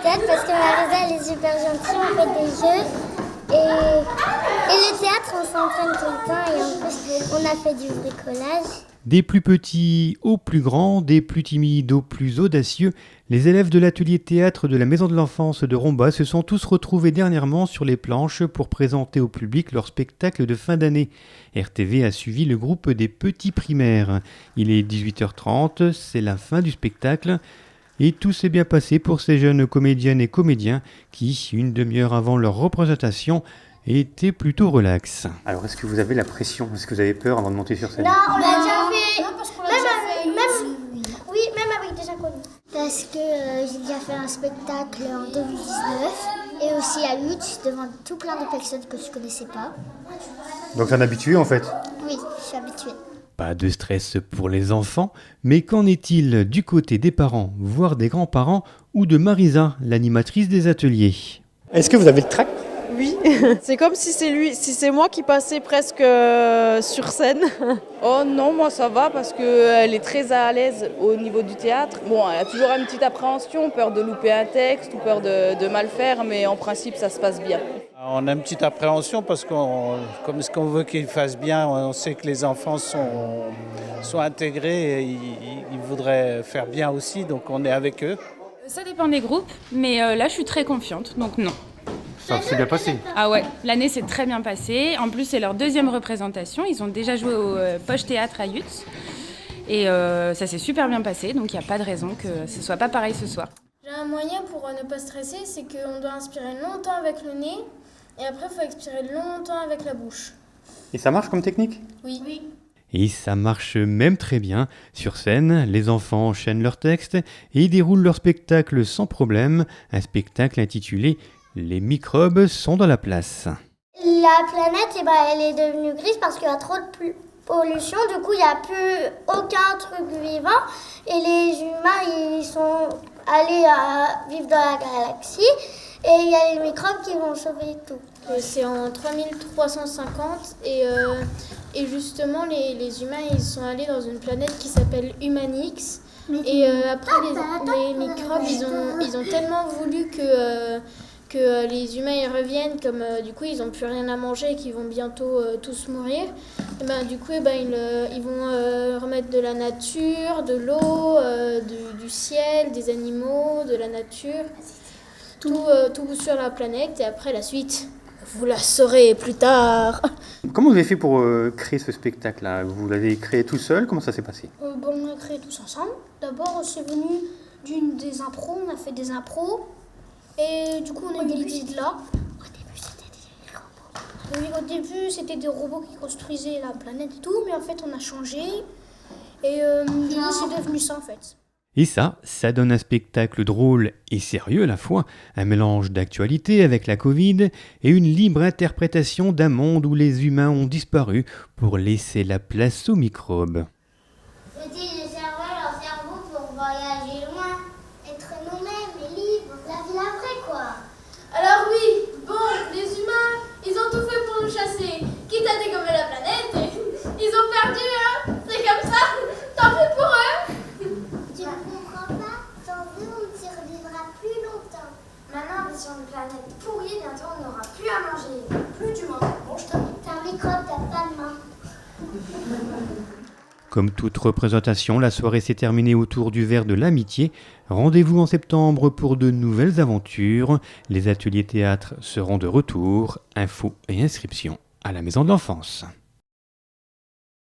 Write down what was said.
théâtre parce que Marisa, elle est super gentille, on fait des jeux. Et le théâtre, on s'entraîne tout le temps et en plus, on a fait du bricolage. Des plus petits aux plus grands, des plus timides aux plus audacieux, les élèves de l'atelier théâtre de la Maison de l'Enfance de Romba se sont tous retrouvés dernièrement sur les planches pour présenter au public leur spectacle de fin d'année. RTV a suivi le groupe des petits primaires. Il est 18h30, c'est la fin du spectacle. Et tout s'est bien passé pour ces jeunes comédiennes et comédiens qui, une demi-heure avant leur représentation, étaient plutôt relax. Alors, est-ce que vous avez la pression ? Est-ce que vous avez peur avant de monter sur scène ? Non, on l'a déjà fait. Non, parce qu'on l'a même avec des inconnus. Parce que j'ai déjà fait un spectacle en 2019 et aussi à Lutz devant tout plein de personnes que je connaissais pas. Donc, c'est un habitué en fait ? Oui, je suis habituée. Pas de stress pour les enfants, mais qu'en est-il du côté des parents, voire des grands-parents, ou de Marisa, l'animatrice des ateliers ? Est-ce que vous avez le trac ? Oui, c'est comme si c'est moi qui passais presque sur scène. Oh non, moi ça va parce qu'elle est très à l'aise au niveau du théâtre. Bon, elle a toujours une petite appréhension, peur de louper un texte ou peur de mal faire, mais en principe ça se passe bien. On a une petite appréhension parce comme ce qu'on veut qu'ils fassent bien, on sait que les enfants sont intégrés et ils voudraient faire bien aussi, donc on est avec eux. Ça dépend des groupes, mais là je suis très confiante, donc non. Ça s'est bien passé. Ah ouais, l'année s'est très bien passée. En plus, c'est leur deuxième représentation. Ils ont déjà joué au Poche Théâtre à Yutz. Et ça s'est super bien passé, donc il n'y a pas de raison que ce soit pas pareil ce soir. J'ai un moyen pour ne pas stresser, c'est qu'on doit inspirer longtemps avec le nez. Et après, il faut expirer longtemps avec la bouche. Et ça marche comme technique ? Oui. Et ça marche même très bien. Sur scène, les enfants enchaînent leurs textes et déroulent leur spectacle sans problème. Un spectacle intitulé « Les microbes sont dans la place ». La planète, elle est devenue grise parce qu'il y a trop de pollution. Du coup, il n'y a plus aucun truc vivant. Et les humains, ils sont allés vivre dans la galaxie. Et il y a les microbes qui vont sauver tout. C'est en 3350 et justement les humains ils sont allés dans une planète qui s'appelle Humanix. Et après les microbes ils ont tellement voulu que les humains y reviennent, comme du coup ils n'ont plus rien à manger et qu'ils vont bientôt tous mourir. Et du coup ils vont remettre de la nature, de l'eau, du ciel, des animaux, de la nature. Tout sur la planète et après la suite, vous la saurez plus tard. Comment vous avez fait pour créer ce spectacle-là ? Vous l'avez créé tout seul ? Comment ça s'est passé ? On a créé tous ensemble. D'abord, c'est venu des impros, on a fait des impros. Et du coup, on a eu l'idée de là. Au début, c'était des robots. Oui, au début, c'était des robots qui construisaient la planète et tout, mais en fait, on a changé. Et du coup, c'est devenu ça en fait. Et ça donne un spectacle drôle et sérieux à la fois, un mélange d'actualité avec la Covid et une libre interprétation d'un monde où les humains ont disparu pour laisser la place aux microbes. Faut-il réserver leur cerveau pour voyager loin, être nous-mêmes et libres, la vie après quoi. Alors oui, bon, les humains, ils ont tout fait pour nous chasser, quitte à dégommer la planète. Ils ont perdu, hein, c'est comme ça, tant pis pour eux. Tu ne comprends pas, sans eux on ne survivra plus longtemps. Maintenant on est sur une planète pourrie, bientôt on n'aura plus à manger. Plus du monde. Bon, je t'en T'es un microbe, t'as pas de main. Comme toute représentation, la soirée s'est terminée autour du verre de l'amitié. Rendez-vous en septembre pour de nouvelles aventures. Les ateliers théâtre seront de retour. Infos et inscriptions à la Maison de l'Enfance.